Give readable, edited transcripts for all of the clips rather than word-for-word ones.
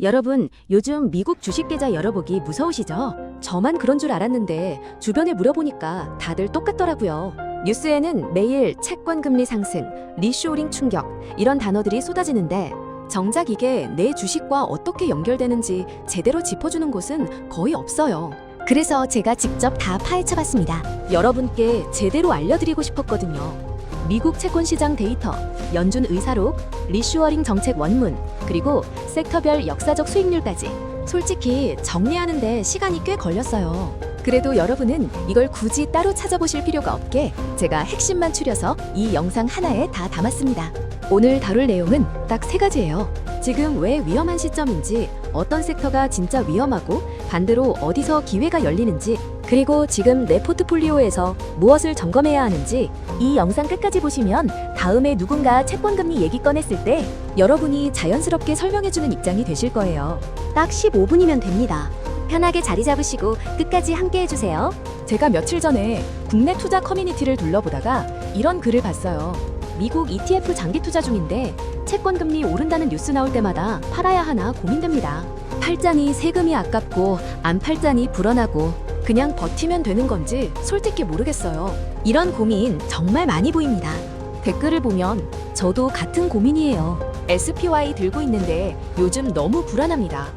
여러분, 요즘 미국 주식 계좌 열어보기 무서우시죠? 저만 그런 줄 알았는데 주변에 물어보니까 다들 똑같더라고요. 뉴스에는 매일 채권 금리 상승, 리쇼어링 충격 이런 단어들이 쏟아지는데 정작 이게 내 주식과 어떻게 연결되는지 제대로 짚어주는 곳은 거의 없어요. 그래서 제가 직접 다 파헤쳐봤습니다. 여러분께 제대로 알려드리고 싶었거든요. 미국 채권 시장 데이터, 연준 의사록, 리쇼어링 정책 원문, 그리고 섹터별 역사적 수익률까지. 솔직히 정리하는데 시간이 꽤 걸렸어요. 그래도 여러분은 이걸 굳이 따로 찾아보실 필요가 없게 제가 핵심만 추려서 이 영상 하나에 다 담았습니다. 오늘 다룰 내용은 딱 3가지예요. 지금 왜 위험한 시점인지, 어떤 섹터가 진짜 위험하고 반대로 어디서 기회가 열리는지, 그리고 지금 내 포트폴리오에서 무엇을 점검해야 하는지 이 영상 끝까지 보시면 다음에 누군가 채권금리 얘기 꺼냈을 때 여러분이 자연스럽게 설명해주는 입장이 되실 거예요. 딱 15분이면 됩니다. 편하게 자리 잡으시고 끝까지 함께 해주세요. 제가 며칠 전에 국내 투자 커뮤니티를 둘러보다가 이런 글을 봤어요. 미국 ETF 장기 투자 중인데 채권금리 오른다는 뉴스 나올 때마다 팔아야 하나 고민됩니다. 팔자니 세금이 아깝고 안 팔자니 불안하고 그냥 버티면 되는 건지 솔직히 모르겠어요. 이런 고민 정말 많이 보입니다. 댓글을 보면 저도 같은 고민이에요. SPY 들고 있는데 요즘 너무 불안합니다.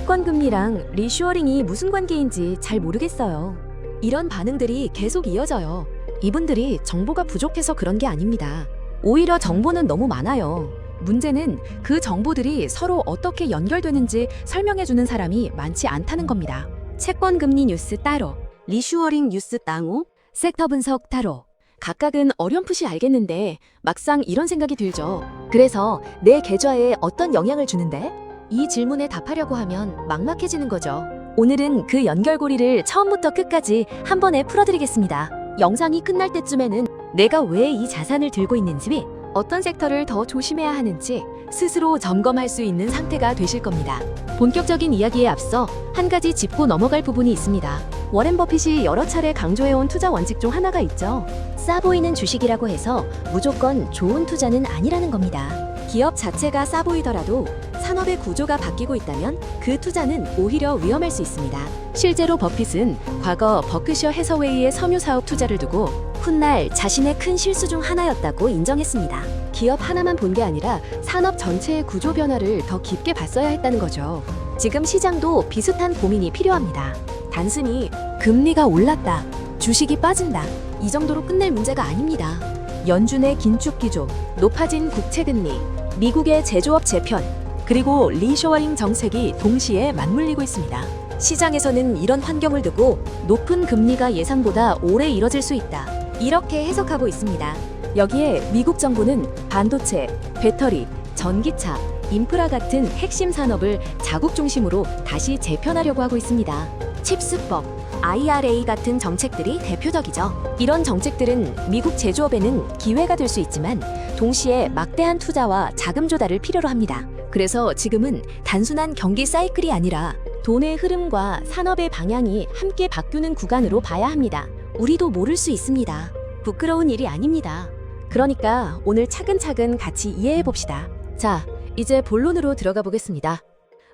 채권금리랑 리쇼어링이 무슨 관계인지 잘 모르겠어요. 이런 반응들이 계속 이어져요. 이분들이 정보가 부족해서 그런 게 아닙니다. 오히려 정보는 너무 많아요. 문제는 그 정보들이 서로 어떻게 연결되는지 설명해주는 사람이 많지 않다는 겁니다. 채권금리 뉴스 따로, 리쇼어링 뉴스 따로, 섹터 분석 따로. 각각은 어렴풋이 알겠는데 막상 이런 생각이 들죠. 그래서 내 계좌에 어떤 영향을 주는데? 이 질문에 답하려고 하면 막막해지는 거죠. 오늘은 그 연결고리를 처음부터 끝까지 한 번에 풀어드리겠습니다. 영상이 끝날 때쯤에는 내가 왜 이 자산을 들고 있는지, 어떤 섹터를 더 조심해야 하는지 스스로 점검할 수 있는 상태가 되실 겁니다. 본격적인 이야기에 앞서 한 가지 짚고 넘어갈 부분이 있습니다. 워렌 버핏이 여러 차례 강조해온 투자 원칙 중 하나가 있죠. 싸 보이는 주식이라고 해서 무조건 좋은 투자는 아니라는 겁니다. 기업 자체가 싸 보이더라도 산업의 구조가 바뀌고 있다면 그 투자는 오히려 위험할 수 있습니다. 실제로 버핏은 과거 버크셔 해서웨이의 섬유 사업 투자를 두고 훗날 자신의 큰 실수 중 하나였다고 인정했습니다. 기업 하나만 본 게 아니라 산업 전체의 구조 변화를 더 깊게 봤어야 했다는 거죠. 지금 시장도 비슷한 고민이 필요합니다. 단순히 금리가 올랐다, 주식이 빠진다, 이 정도로 끝낼 문제가 아닙니다. 연준의 긴축 기조, 높아진 국채금리, 미국의 제조업 재편, 그리고 리쇼어링 정책이 동시에 맞물리고 있습니다. 시장에서는 이런 환경을 두고 높은 금리가 예상보다 오래 이뤄질 수 있다, 이렇게 해석하고 있습니다. 여기에 미국 정부는 반도체, 배터리, 전기차, 인프라 같은 핵심 산업을 자국 중심으로 다시 재편하려고 하고 있습니다. 칩스법, IRA 같은 정책들이 대표적이죠. 이런 정책들은 미국 제조업에는 기회가 될 수 있지만 동시에 막대한 투자와 자금 조달을 필요로 합니다. 그래서 지금은 단순한 경기 사이클이 아니라 돈의 흐름과 산업의 방향이 함께 바뀌는 구간으로 봐야 합니다. 우리도 모를 수 있습니다. 부끄러운 일이 아닙니다. 그러니까 오늘 차근차근 같이 이해해 봅시다. 자, 이제 본론으로 들어가 보겠습니다.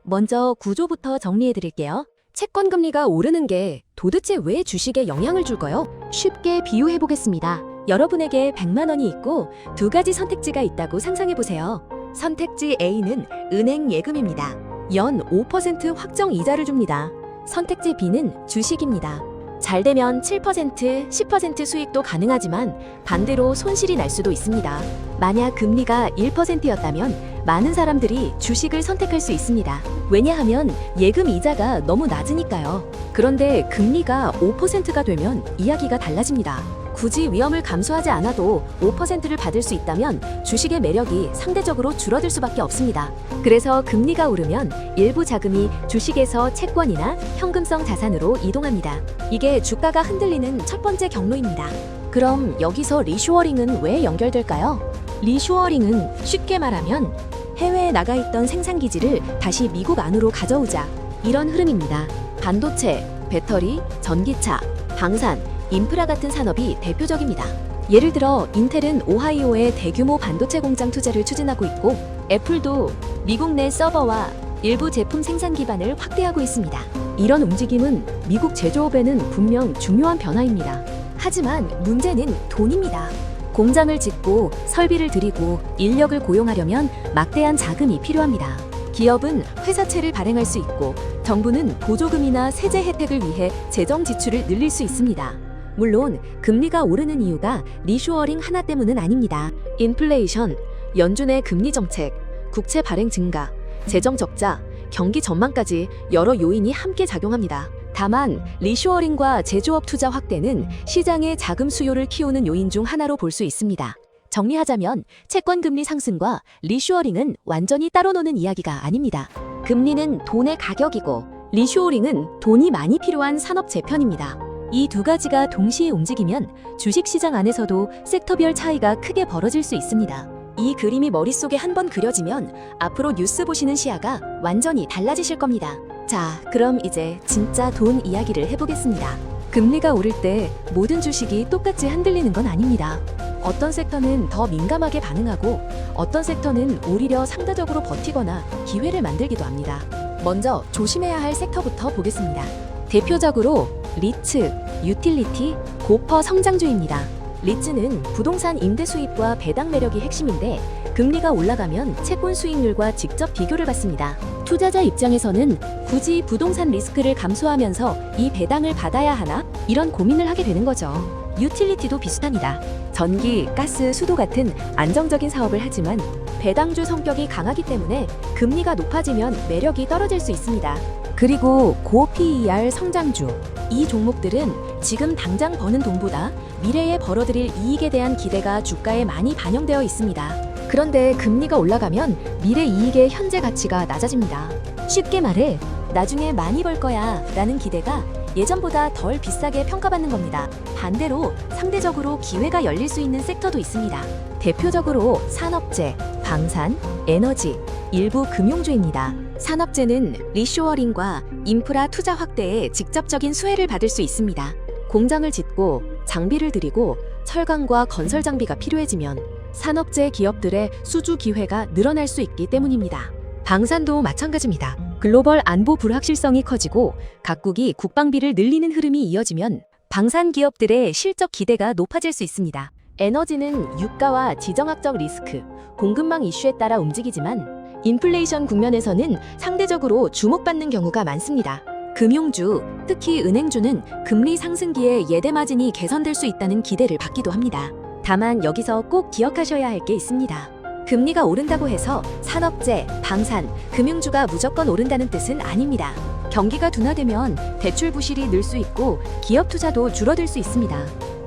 먼저 구조부터 정리해 드릴게요. 채권금리가 오르는 게 도대체 왜 주식에 영향을 줄까요? 쉽게 비유해 보겠습니다. 여러분에게 100만 원이 있고 2가지 선택지가 있다고 상상해 보세요. 선택지 A는 은행 예금입니다. 연 5% 확정 이자를 줍니다. 선택지 B는 주식입니다. 잘 되면 7%, 10% 수익도 가능하지만 반대로 손실이 날 수도 있습니다. 만약 금리가 1%였다면 많은 사람들이 주식을 선택할 수 있습니다. 왜냐하면 예금 이자가 너무 낮으니까요. 그런데 금리가 5%가 되면 이야기가 달라집니다. 굳이 위험을 감수하지 않아도 5%를 받을 수 있다면 주식의 매력이 상대적으로 줄어들 수밖에 없습니다. 그래서 금리가 오르면 일부 자금이 주식에서 채권이나 현금성 자산으로 이동합니다. 이게 주가가 흔들리는 첫 번째 경로입니다. 그럼 여기서 리쇼어링은 왜 연결될까요? 리쇼어링은 쉽게 말하면 해외에 나가 있던 생산기지를 다시 미국 안으로 가져오자, 이런 흐름입니다. 반도체, 배터리, 전기차, 방산, 인프라 같은 산업이 대표적입니다. 예를 들어 인텔은 오하이오에 대규모 반도체 공장 투자를 추진하고 있고 애플도 미국 내 서버와 일부 제품 생산 기반을 확대하고 있습니다. 이런 움직임은 미국 제조업에는 분명 중요한 변화입니다. 하지만 문제는 돈입니다. 공장을 짓고 설비를 들이고 인력을 고용하려면 막대한 자금이 필요합니다. 기업은 회사채를 발행할 수 있고 정부는 보조금이나 세제 혜택을 위해 재정 지출을 늘릴 수 있습니다. 물론 금리가 오르는 이유가 리쇼어링 하나 때문은 아닙니다. 인플레이션, 연준의 금리 정책, 국채 발행 증가, 재정 적자, 경기 전망까지 여러 요인이 함께 작용합니다. 다만 리쇼어링과 제조업 투자 확대는 시장의 자금 수요를 키우는 요인 중 하나로 볼 수 있습니다. 정리하자면 채권 금리 상승과 리쇼어링은 완전히 따로 노는 이야기가 아닙니다. 금리는 돈의 가격이고 리쇼어링은 돈이 많이 필요한 산업 재편입니다. 이 두 가지가 동시에 움직이면 주식시장 안에서도 섹터별 차이가 크게 벌어질 수 있습니다. 이 그림이 머릿속에 한번 그려지면 앞으로 뉴스 보시는 시야가 완전히 달라지실 겁니다. 자, 그럼 이제 진짜 돈 이야기를 해보겠습니다. 금리가 오를 때 모든 주식이 똑같이 흔들리는 건 아닙니다. 어떤 섹터는 더 민감하게 반응하고 어떤 섹터는 오히려 상대적으로 버티거나 기회를 만들기도 합니다. 먼저 조심해야 할 섹터부터 보겠습니다. 대표적으로 리츠, 유틸리티, 고퍼 성장주입니다. 리츠는 부동산 임대 수입과 배당 매력이 핵심인데 금리가 올라가면 채권 수익률과 직접 비교를 받습니다. 투자자 입장에서는 굳이 부동산 리스크를 감수하면서 이 배당을 받아야 하나? 이런 고민을 하게 되는 거죠. 유틸리티도 비슷합니다. 전기, 가스, 수도 같은 안정적인 사업을 하지만 배당주 성격이 강하기 때문에 금리가 높아지면 매력이 떨어질 수 있습니다. 그리고 고 PER 성장주. 이 종목들은 지금 당장 버는 돈보다 미래에 벌어들일 이익에 대한 기대가 주가에 많이 반영되어 있습니다. 그런데 금리가 올라가면 미래 이익의 현재 가치가 낮아집니다. 쉽게 말해 나중에 많이 벌 거야 라는 기대가 예전보다 덜 비싸게 평가받는 겁니다. 반대로 상대적으로 기회가 열릴 수 있는 섹터도 있습니다. 대표적으로 산업재, 방산, 에너지, 일부 금융주입니다. 산업재는 리쇼어링과 인프라 투자 확대에 직접적인 수혜를 받을 수 있습니다. 공장을 짓고 장비를 들이고 철강과 건설 장비가 필요해지면 산업재 기업들의 수주 기회가 늘어날 수 있기 때문입니다. 방산도 마찬가지입니다. 글로벌 안보 불확실성이 커지고 각국이 국방비를 늘리는 흐름이 이어지면 방산 기업들의 실적 기대가 높아질 수 있습니다. 에너지는 유가와 지정학적 리스크, 공급망 이슈에 따라 움직이지만 인플레이션 국면에서는 상대적으로 주목받는 경우가 많습니다. 금융주, 특히 은행주는 금리 상승기에 예대 마진이 개선될 수 있다는 기대를 받기도 합니다. 다만 여기서 꼭 기억하셔야 할 게 있습니다. 금리가 오른다고 해서 산업재, 방산, 금융주가 무조건 오른다는 뜻은 아닙니다. 경기가 둔화되면 대출 부실이 늘 수 있고 기업 투자도 줄어들 수 있습니다.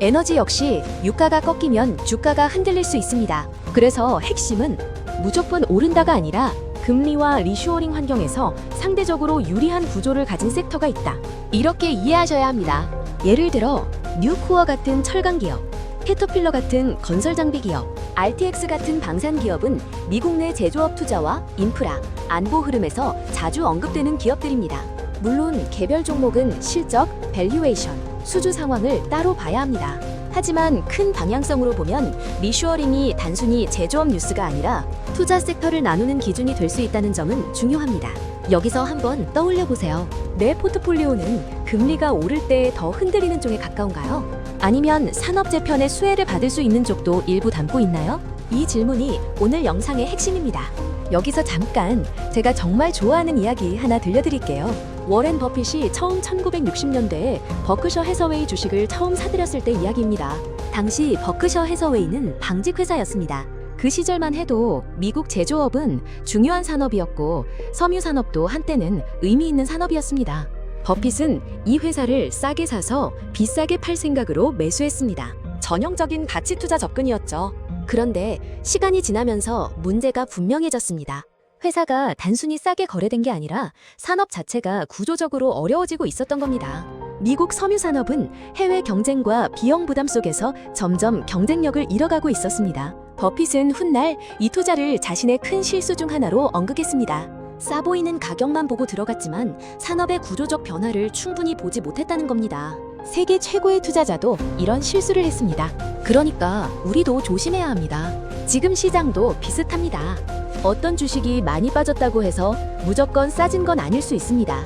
에너지 역시 유가가 꺾이면 주가가 흔들릴 수 있습니다. 그래서 핵심은 무조건 오른다가 아니라 금리와 리쇼어링 환경에서 상대적으로 유리한 구조를 가진 섹터가 있다. 이렇게 이해하셔야 합니다. 예를 들어 뉴코어 같은 철강 기업, 캐터필러 같은 건설 장비 기업, RTX 같은 방산 기업은 미국 내 제조업 투자와 인프라, 안보 흐름에서 자주 언급되는 기업들입니다. 물론 개별 종목은 실적, 밸류에이션, 수주 상황을 따로 봐야 합니다. 하지만 큰 방향성으로 보면 리쇼어링이 단순히 제조업 뉴스가 아니라 투자 섹터를 나누는 기준이 될 수 있다는 점은 중요합니다. 여기서 한번 떠올려 보세요. 내 포트폴리오는 금리가 오를 때 더 흔들리는 쪽에 가까운가요? 아니면 산업재편의 수혜를 받을 수 있는 쪽도 일부 담고 있나요? 이 질문이 오늘 영상의 핵심입니다. 여기서 잠깐 제가 정말 좋아하는 이야기 하나 들려드릴게요. 워렌 버핏이 처음 1960년대에 버크셔 해서웨이 주식을 처음 사들였을 때 이야기입니다. 당시 버크셔 해서웨이는 방직회사였습니다. 그 시절만 해도 미국 제조업은 중요한 산업이었고 섬유 산업도 한때는 의미 있는 산업이었습니다. 버핏은 이 회사를 싸게 사서 비싸게 팔 생각으로 매수했습니다. 전형적인 가치 투자 접근이었죠. 그런데 시간이 지나면서 문제가 분명해졌습니다. 회사가 단순히 싸게 거래된 게 아니라 산업 자체가 구조적으로 어려워지고 있었던 겁니다. 미국 섬유 산업은 해외 경쟁과 비용 부담 속에서 점점 경쟁력을 잃어가고 있었습니다. 버핏은 훗날 이 투자를 자신의 큰 실수 중 하나로 언급했습니다. 싸 보이는 가격만 보고 들어갔지만 산업의 구조적 변화를 충분히 보지 못했다는 겁니다. 세계 최고의 투자자도 이런 실수를 했습니다. 그러니까 우리도 조심해야 합니다. 지금 시장도 비슷합니다. 어떤 주식이 많이 빠졌다고 해서 무조건 싸진 건 아닐 수 있습니다.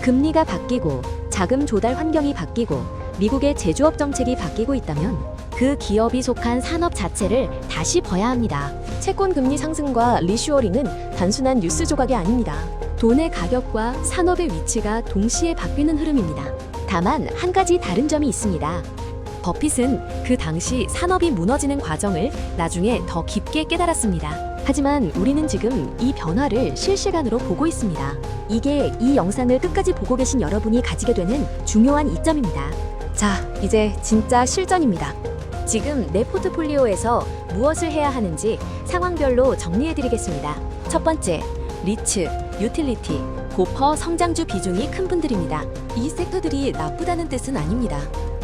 금리가 바뀌고 자금 조달 환경이 바뀌고 미국의 제조업 정책이 바뀌고 있다면 그 기업이 속한 산업 자체를 다시 봐야 합니다. 채권 금리 상승과 리쇼어링은 단순한 뉴스 조각이 아닙니다. 돈의 가격과 산업의 위치가 동시에 바뀌는 흐름입니다. 다만 한 가지 다른 점이 있습니다. 버핏은 그 당시 산업이 무너지는 과정을 나중에 더 깊게 깨달았습니다. 하지만 우리는 지금 이 변화를 실시간으로 보고 있습니다. 이게 이 영상을 끝까지 보고 계신 여러분이 가지게 되는 중요한 이점입니다. 자, 이제 진짜 실전입니다. 지금 내 포트폴리오에서 무엇을 해야 하는지 상황별로 정리해드리겠습니다. 첫 번째, 리츠, 유틸리티, 고퍼 성장주 비중이 큰 분들입니다. 이 섹터들이 나쁘다는 뜻은 아닙니다.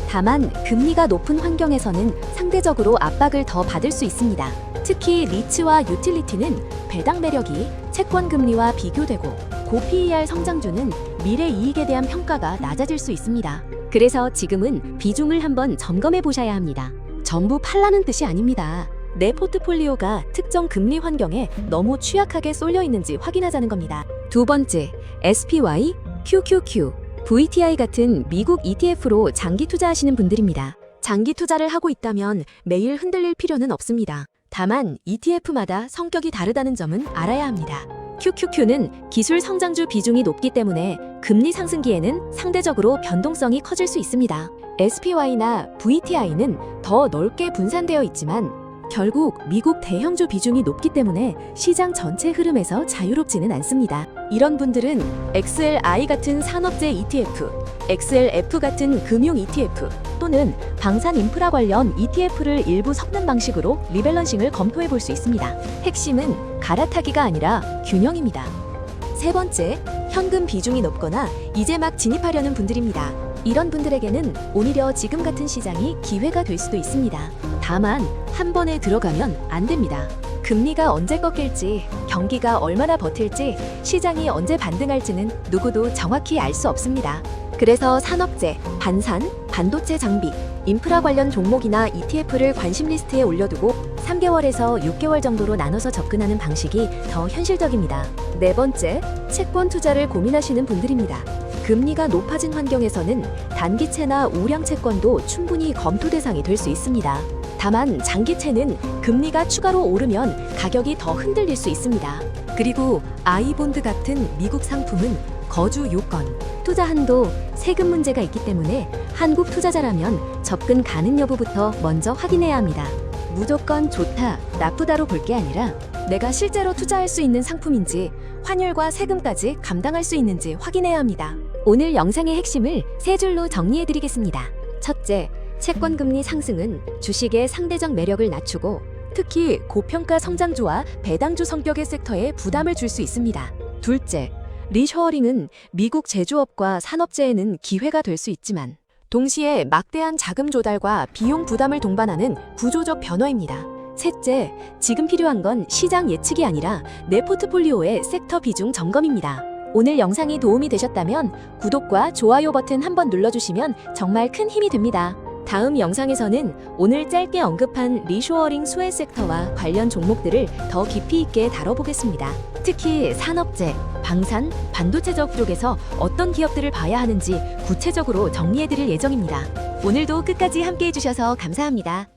다만 금리가 높은 환경에서는 상대적으로 압박을 더 받을 수 있습니다. 특히 리츠와 유틸리티는 배당 매력이 채권 금리와 비교되고 고 PER 성장주는 미래 이익에 대한 평가가 낮아질 수 있습니다. 그래서 지금은 비중을 한번 점검해 보셔야 합니다. 전부 팔라는 뜻이 아닙니다. 내 포트폴리오가 특정 금리 환경에 너무 취약하게 쏠려 있는지 확인하자는 겁니다. 두 번째, SPY, QQQ, VTI 같은 미국 ETF로 장기 투자하시는 분들입니다. 장기 투자를 하고 있다면 매일 흔들릴 필요는 없습니다. 다만 ETF마다 성격이 다르다는 점은 알아야 합니다. QQQ는 기술 성장주 비중이 높기 때문에 금리 상승기에는 상대적으로 변동성이 커질 수 있습니다. SPY나 VTI는 더 넓게 분산되어 있지만 결국 미국 대형주 비중이 높기 때문에 시장 전체 흐름에서 자유롭지는 않습니다. 이런 분들은 XLI 같은 산업재 ETF, XLF 같은 금융 ETF 또는 방산 인프라 관련 ETF를 일부 섞는 방식으로 리밸런싱을 검토해 볼 수 있습니다. 핵심은 갈아타기가 아니라 균형입니다. 세 번째, 현금 비중이 높거나 이제 막 진입하려는 분들입니다. 이런 분들에게는 오히려 지금 같은 시장이 기회가 될 수도 있습니다. 다만 한 번에 들어가면 안 됩니다. 금리가 언제 꺾일지, 경기가 얼마나 버틸지, 시장이 언제 반등할지는 누구도 정확히 알 수 없습니다. 그래서 산업재, 반산, 반도체 장비, 인프라 관련 종목이나 ETF를 관심 리스트에 올려두고 3개월에서 6개월 정도로 나눠서 접근하는 방식이 더 현실적입니다. 네 번째, 채권 투자를 고민하시는 분들입니다. 금리가 높아진 환경에서는 단기채나 우량 채권도 충분히 검토 대상이 될 수 있습니다. 다만 장기채는 금리가 추가로 오르면 가격이 더 흔들릴 수 있습니다. 그리고 아이본드 같은 미국 상품은 거주 요건, 투자 한도, 세금 문제가 있기 때문에 한국 투자자라면 접근 가능 여부부터 먼저 확인해야 합니다. 무조건 좋다, 나쁘다로 볼 게 아니라 내가 실제로 투자할 수 있는 상품인지 환율과 세금까지 감당할 수 있는지 확인해야 합니다. 오늘 영상의 핵심을 세 줄로 정리해드리겠습니다. 첫째, 채권 금리 상승은 주식의 상대적 매력을 낮추고 특히 고평가 성장주와 배당주 성격의 섹터에 부담을 줄 수 있습니다. 둘째, 리쇼어링은 미국 제조업과 산업재해는 기회가 될 수 있지만 동시에 막대한 자금 조달과 비용 부담을 동반하는 구조적 변화입니다. 셋째, 지금 필요한 건 시장 예측이 아니라 내 포트폴리오의 섹터 비중 점검입니다. 오늘 영상이 도움이 되셨다면 구독과 좋아요 버튼 한번 눌러주시면 정말 큰 힘이 됩니다. 다음 영상에서는 오늘 짧게 언급한 리쇼어링 수혜 섹터와 관련 종목들을 더 깊이 있게 다뤄보겠습니다. 특히 산업재, 방산, 반도체적 쪽에서 어떤 기업들을 봐야 하는지 구체적으로 정리해드릴 예정입니다. 오늘도 끝까지 함께해 주셔서 감사합니다.